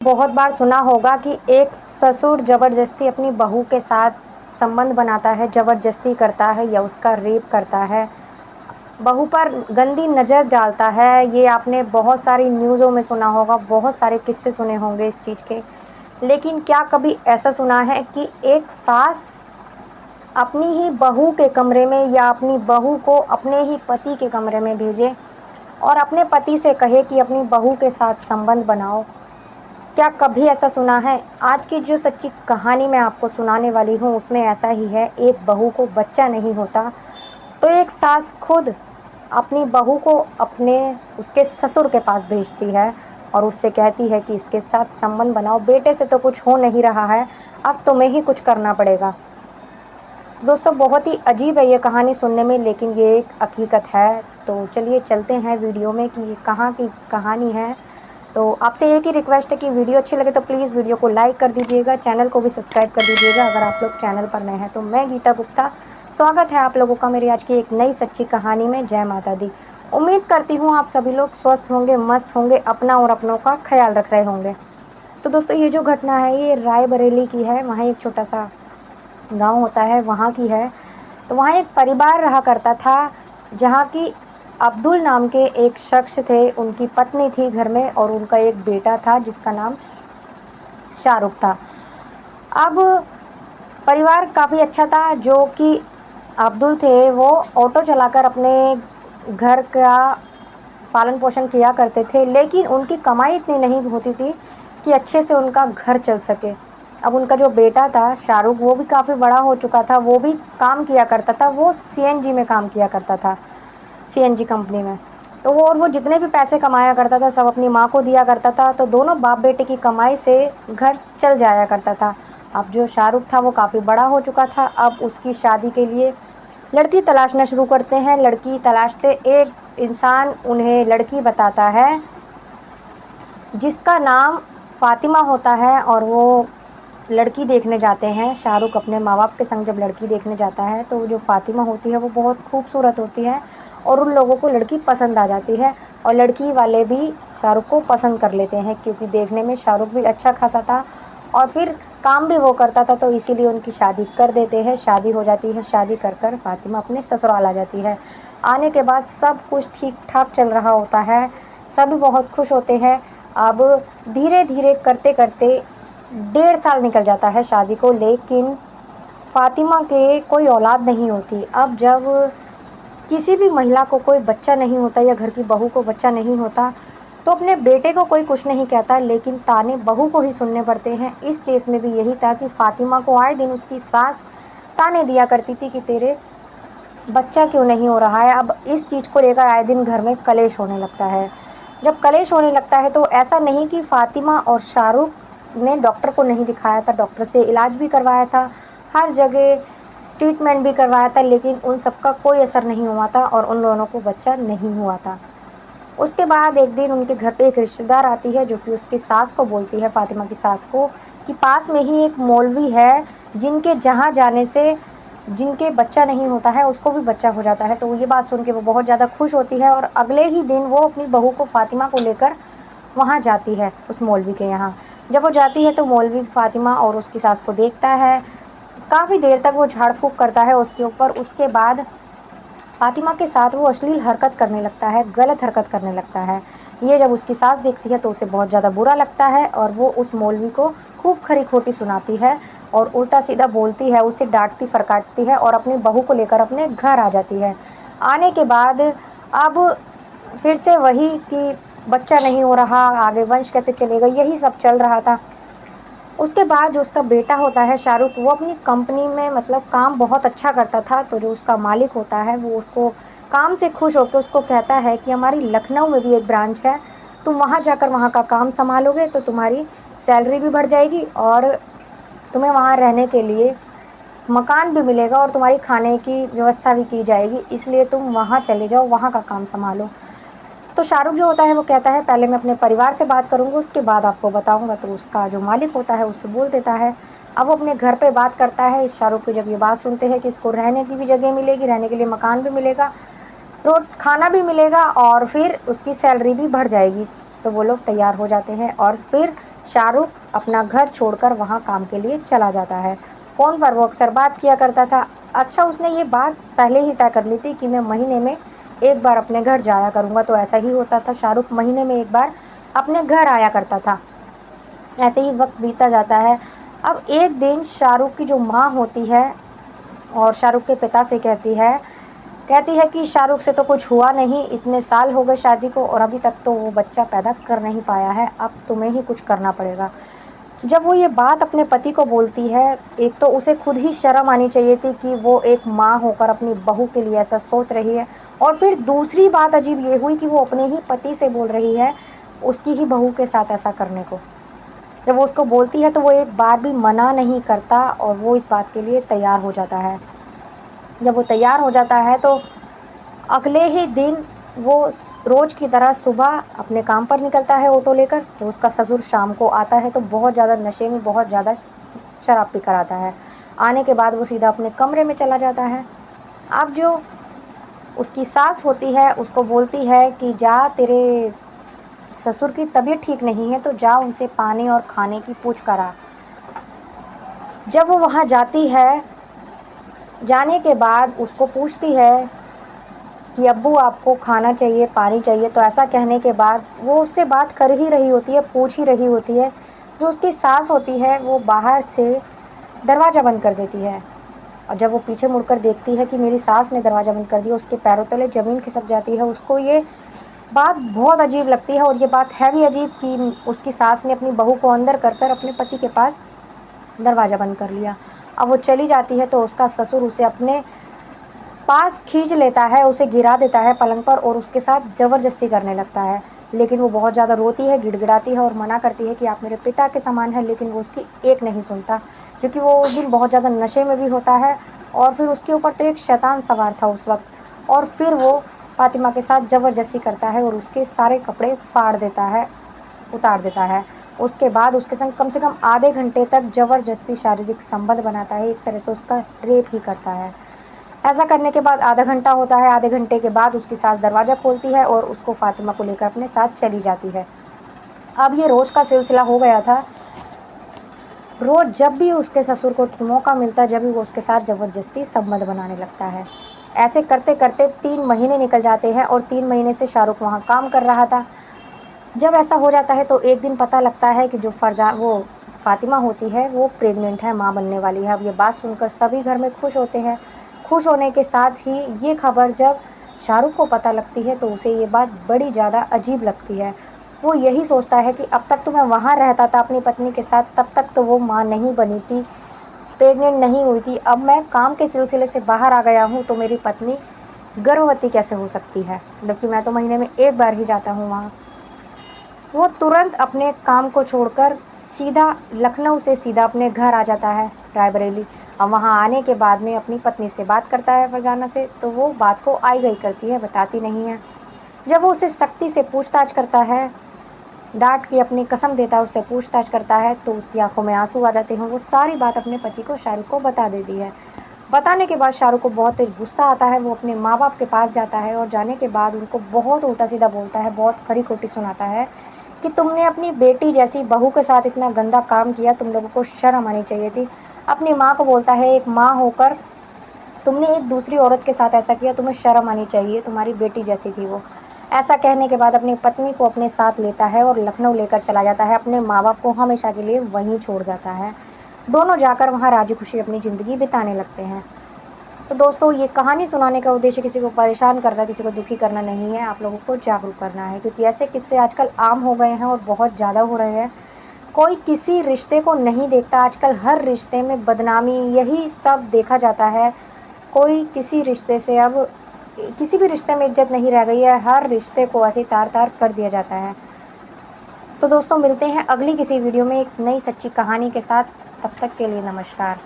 बहुत बार सुना होगा कि एक ससुर ज़बरदस्ती अपनी बहू के साथ संबंध बनाता है, ज़बरदस्ती करता है या उसका रेप करता है, बहू पर गंदी नज़र डालता है। ये आपने बहुत सारी न्यूज़ों में सुना होगा, बहुत सारे किस्से सुने होंगे इस चीज़ के। लेकिन क्या कभी ऐसा सुना है कि एक सास अपनी ही बहू के कमरे में या अपनी बहू को अपने ही पति के कमरे में भेजे और अपने पति से कहे कि अपनी बहू के साथ संबंध बनाओ? क्या कभी ऐसा सुना है? आज की जो सच्ची कहानी मैं आपको सुनाने वाली हूँ उसमें ऐसा ही है। एक बहू को बच्चा नहीं होता तो एक सास खुद अपनी बहू को अपने उसके ससुर के पास भेजती है और उससे कहती है कि इसके साथ संबंध बनाओ, बेटे से तो कुछ हो नहीं रहा है, अब तुम्हें ही कुछ करना पड़ेगा। तो दोस्तों, बहुत ही अजीब है ये कहानी सुनने में, लेकिन ये एक हकीकत है। तो चलिए चलते हैं वीडियो में कि ये कहाँ की कहानी है। तो आपसे एक ही रिक्वेस्ट है कि वीडियो अच्छी लगे तो प्लीज़ वीडियो को लाइक कर दीजिएगा, चैनल को भी सब्सक्राइब कर दीजिएगा अगर आप लोग चैनल पर नए हैं। तो मैं गीता गुप्ता, स्वागत है आप लोगों का मेरी आज की एक नई सच्ची कहानी में। जय माता दी। उम्मीद करती हूँ आप सभी लोग स्वस्थ होंगे, मस्त होंगे, अपना और अपनों का ख्याल रख रहे होंगे। तो दोस्तों, ये जो घटना है ये रायबरेली की है। वहाँ एक छोटा सा गाँव होता है, वहाँ की है। तो वहाँ एक परिवार रहा करता था जहाँ की अब्दुल नाम के एक शख्स थे, उनकी पत्नी थी घर में और उनका एक बेटा था जिसका नाम शाहरुख था। अब परिवार काफ़ी अच्छा था। जो कि अब्दुल थे वो ऑटो चलाकर अपने घर का पालन पोषण किया करते थे, लेकिन उनकी कमाई इतनी नहीं होती थी कि अच्छे से उनका घर चल सके। अब उनका जो बेटा था शाहरुख, वो भी काफ़ी बड़ा हो चुका था, वो भी काम किया करता था, वो सीएनजी में काम किया करता था, सीएनजी कंपनी में। तो वो जितने भी पैसे कमाया करता था सब अपनी माँ को दिया करता था, तो दोनों बाप बेटे की कमाई से घर चल जाया करता था। अब जो शाहरुख था वो काफ़ी बड़ा हो चुका था। अब उसकी शादी के लिए लड़की तलाशना शुरू करते हैं। लड़की तलाशते एक इंसान उन्हें लड़की बताता है जिसका नाम फ़ातिमा होता है और वो लड़की देखने जाते हैं। शाहरुख अपने माँ बाप के संग जब लड़की देखने जाता है तो जो फ़ातिमा होती है वो बहुत खूबसूरत होती है और उन लोगों को लड़की पसंद आ जाती है और लड़की वाले भी शाहरुख को पसंद कर लेते हैं क्योंकि देखने में शाहरुख भी अच्छा खासा था और फिर काम भी वो करता था, तो इसीलिए उनकी शादी कर देते हैं। शादी हो जाती है। शादी कर फ़ातिमा अपने ससुराल आ जाती है। आने के बाद सब कुछ ठीक ठाक चल रहा होता है, सभी बहुत खुश होते हैं। अब धीरे धीरे करते करते 1.5 साल निकल जाता है शादी को, लेकिन फ़ातिमा के कोई औलाद नहीं होती। अब जब किसी भी महिला को कोई बच्चा नहीं होता या घर की बहू को बच्चा नहीं होता तो अपने बेटे को कोई कुछ नहीं कहता, लेकिन ताने बहू को ही सुनने पड़ते हैं। इस केस में भी यही था कि फ़ातिमा को आए दिन उसकी सास ताने दिया करती थी कि तेरे बच्चा क्यों नहीं हो रहा है। अब इस चीज़ को लेकर आए दिन घर में कलेश होने लगता है। जब कलेश होने लगता है तो ऐसा नहीं कि फ़ातिमा और शाहरुख ने डॉक्टर को नहीं दिखाया था, डॉक्टर से इलाज भी करवाया था, हर जगह ट्रीटमेंट भी करवाया था, लेकिन उन सब का कोई असर नहीं हुआ था और उन दोनों को बच्चा नहीं हुआ था। उसके बाद एक दिन उनके घर पे एक रिश्तेदार आती है जो कि उसकी सास को बोलती है, फ़ातिमा की सास को, कि पास में ही एक मौलवी है जिनके जहाँ जाने से जिनके बच्चा नहीं होता है उसको भी बच्चा हो जाता है। तो ये बात सुन के वो बहुत ज़्यादा खुश होती है और अगले ही दिन वो अपनी बहू को फ़ातिमा को लेकर वहाँ जाती है उस मौलवी के यहाँ। जब वो जाती है तो मौलवी फ़ातिमा और उसकी सास को देखता है, काफ़ी देर तक वो झाड़ फूँक करता है उसके ऊपर। उसके बाद फ़ातिमा के साथ वो अश्लील हरकत करने लगता है, गलत हरकत करने लगता है। ये जब उसकी सास देखती है तो उसे बहुत ज़्यादा बुरा लगता है और वो उस मौलवी को खूब खरी-खोटी सुनाती है और उल्टा-सीधा बोलती है, उसे डाँटती फरकाटती है और अपनी बहू को लेकर अपने घर आ जाती है। आने के बाद अब फिर से वही कि बच्चा नहीं हो रहा, आगे वंश कैसे चलेगा, यही सब चल रहा था। उसके बाद जो उसका बेटा होता है शाहरुख, वो अपनी कंपनी में मतलब काम बहुत अच्छा करता था, तो जो उसका मालिक होता है वो उसको काम से खुश होकर उसको कहता है कि हमारी लखनऊ में भी एक ब्रांच है, तुम वहाँ जाकर वहाँ का काम संभालोगे तो तुम्हारी सैलरी भी बढ़ जाएगी और तुम्हें वहाँ रहने के लिए मकान भी मिलेगा और तुम्हारी खाने की व्यवस्था भी की जाएगी, इसलिए तुम वहाँ चले जाओ, वहाँ का काम संभालो। तो शाहरुख जो होता है वो कहता है पहले मैं अपने परिवार से बात करूँगा उसके बाद आपको बताऊँगा। तो उसका जो मालिक होता है उससे बोल देता है। अब वो अपने घर पे बात करता है। इस शाहरुख की जब ये बात सुनते हैं कि इसको रहने की भी जगह मिलेगी, रहने के लिए मकान भी मिलेगा, रोट खाना भी मिलेगा और फिर उसकी सैलरी भी बढ़ जाएगी, तो वो लोग तैयार हो जाते हैं और फिर शाहरुख अपना घर छोड़कर वहाँ काम के लिए चला जाता है। फ़ोन पर वो अक्सर बात किया करता था। अच्छा, उसने ये बात पहले ही तय कर ली थी कि मैं महीने में एक बार अपने घर जाया करूँगा, तो ऐसा ही होता था। शाहरुख महीने में एक बार अपने घर आया करता था। ऐसे ही वक्त बीतता जाता है। अब एक दिन शाहरुख की जो माँ होती है और शाहरुख के पिता से कहती है कि शाहरुख से तो कुछ हुआ नहीं, इतने साल हो गए शादी को और अभी तक तो वो बच्चा पैदा कर नहीं पाया है, अब तुम्हें ही कुछ करना पड़ेगा। जब वो ये बात अपने पति को बोलती है, एक तो उसे खुद ही शर्म आनी चाहिए थी कि वो एक माँ होकर अपनी बहू के लिए ऐसा सोच रही है, और फिर दूसरी बात अजीब ये हुई कि वो अपने ही पति से बोल रही है उसकी ही बहू के साथ ऐसा करने को। जब वो उसको बोलती है तो वो एक बार भी मना नहीं करता और वो इस बात के लिए तैयार हो जाता है। जब वो तैयार हो जाता है तो अगले ही दिन वो रोज की तरह सुबह अपने काम पर निकलता है ऑटो लेकर। तो उसका ससुर शाम को आता है तो बहुत ज़्यादा नशे में, बहुत ज़्यादा शराब पीकर आता है। आने के बाद वो सीधा अपने कमरे में चला जाता है। अब जो उसकी सास होती है उसको बोलती है कि जा, तेरे ससुर की तबीयत ठीक नहीं है तो जा उनसे पानी और खाने की पूछ कर आ। जब वो वहाँ जाती है, जाने के बाद उसको पूछती है कि अब्बू आपको खाना चाहिए, पानी चाहिए, तो ऐसा कहने के बाद वो उससे बात कर ही रही होती है, पूछ ही रही होती है। जो उसकी सास होती है वो बाहर से दरवाज़ा बंद कर देती है, और जब वो पीछे मुड़कर देखती है कि मेरी सास ने दरवाज़ा बंद कर दिया, उसके पैरों तले ज़मीन खिसक जाती है। उसको ये बात बहुत अजीब लगती है, और ये बात है भी अजीब कि उसकी सास ने अपनी बहू को अंदर कर कर अपने पति के पास दरवाज़ा बंद कर लिया। अब वो चली जाती है तो उसका ससुर उसे अपने पास खींच लेता है, उसे गिरा देता है पलंग पर और उसके साथ ज़बरदस्ती करने लगता है। लेकिन वो बहुत ज़्यादा रोती है, गिड़गिड़ाती है और मना करती है कि आप मेरे पिता के समान हैं, लेकिन वो उसकी एक नहीं सुनता, क्योंकि वो उस दिन बहुत ज़्यादा नशे में भी होता है और फिर उसके ऊपर तो एक शैतान सवार था उस वक्त। और फिर वो फ़ातिमा के साथ ज़बरदस्ती करता है और उसके सारे कपड़े फाड़ देता है, उतार देता है। उसके बाद उसके संग कम से कम आधे घंटे तक ज़बरदस्ती शारीरिक संबंध बनाता है, एक तरह से उसका रेप ही करता है। ऐसा करने के बाद आधा घंटा होता है, आधे घंटे के बाद उसकी सास दरवाज़ा खोलती है और उसको फ़ातिमा को लेकर अपने साथ चली जाती है। अब ये रोज़ का सिलसिला हो गया था। रोज़ जब भी उसके ससुर को मौका मिलता है, जब भी वो उसके साथ ज़बरदस्ती संबंध बनाने लगता है। ऐसे करते करते 3 महीने निकल जाते हैं और 3 महीने से शाहरुख वहाँ काम कर रहा था। जब ऐसा हो जाता है तो एक दिन पता लगता है कि जो वो फ़ातिमा होती है वो प्रेग्नेंट है, माँ बनने वाली है। अब ये बात सुनकर सभी घर में खुश होते हैं। खुश होने के साथ ही ये खबर जब शाहरुख को पता लगती है तो उसे ये बात बड़ी ज़्यादा अजीब लगती है। वो यही सोचता है कि अब तक तो मैं वहाँ रहता था अपनी पत्नी के साथ, तब तक तो वो माँ नहीं बनी थी, प्रेग्नेंट नहीं हुई थी। अब मैं काम के सिलसिले से बाहर आ गया हूँ तो मेरी पत्नी गर्भवती कैसे हो सकती है, जबकि मैं तो महीने में एक बार ही जाता हूँ वहाँ। वो तुरंत अपने काम को छोड़कर सीधा लखनऊ से सीधा अपने घर आ जाता है, रायबरेली। अब वहाँ आने के बाद में अपनी पत्नी से बात करता है फरजाना से, तो वो बात को आई गई करती है, बताती नहीं है। जब वो उसे सख्ती से पूछताछ करता है, डांट के अपनी कसम देता है, उससे पूछताछ करता है, तो उसकी आंखों में आंसू आ जाते हैं। वो सारी बात अपने पति को, शाहरुख को बता देती है। बताने के बाद शाहरुख को बहुत तेज गुस्सा आता है। वो अपने माँ बाप के पास जाता है और जाने के बाद उनको बहुत उल्टा सीधा बोलता है, बहुत खरी खोटी सुनाता है कि तुमने अपनी बेटी जैसी बहू के साथ इतना गंदा काम किया, तुम लोगों को शर्म आनी चाहिए थी। अपनी माँ को बोलता है, एक माँ होकर तुमने एक दूसरी औरत के साथ ऐसा किया, तुम्हें शर्म आनी चाहिए, तुम्हारी बेटी जैसी थी वो। ऐसा कहने के बाद अपनी पत्नी को अपने साथ लेता है और लखनऊ लेकर चला जाता है। अपने माँ बाप को हमेशा के लिए वहीं छोड़ जाता है। दोनों जाकर वहाँ राजी खुशी अपनी ज़िंदगी बिताने लगते हैं। तो दोस्तों, ये कहानी सुनाने का उद्देश्य किसी को परेशान करना, किसी को दुखी करना नहीं है, आप लोगों को जागरूक करना है, क्योंकि ऐसे किस्से आजकल आम हो गए हैं और बहुत ज़्यादा हो रहे हैं। कोई किसी रिश्ते को नहीं देखता, आजकल हर रिश्ते में बदनामी यही सब देखा जाता है। कोई किसी रिश्ते से अब किसी भी रिश्ते में इज्जत नहीं रह गई है, हर रिश्ते को ऐसे तार तार कर दिया जाता है। तो दोस्तों, मिलते हैं अगली किसी वीडियो में एक नई सच्ची कहानी के साथ। तब तक के लिए नमस्कार।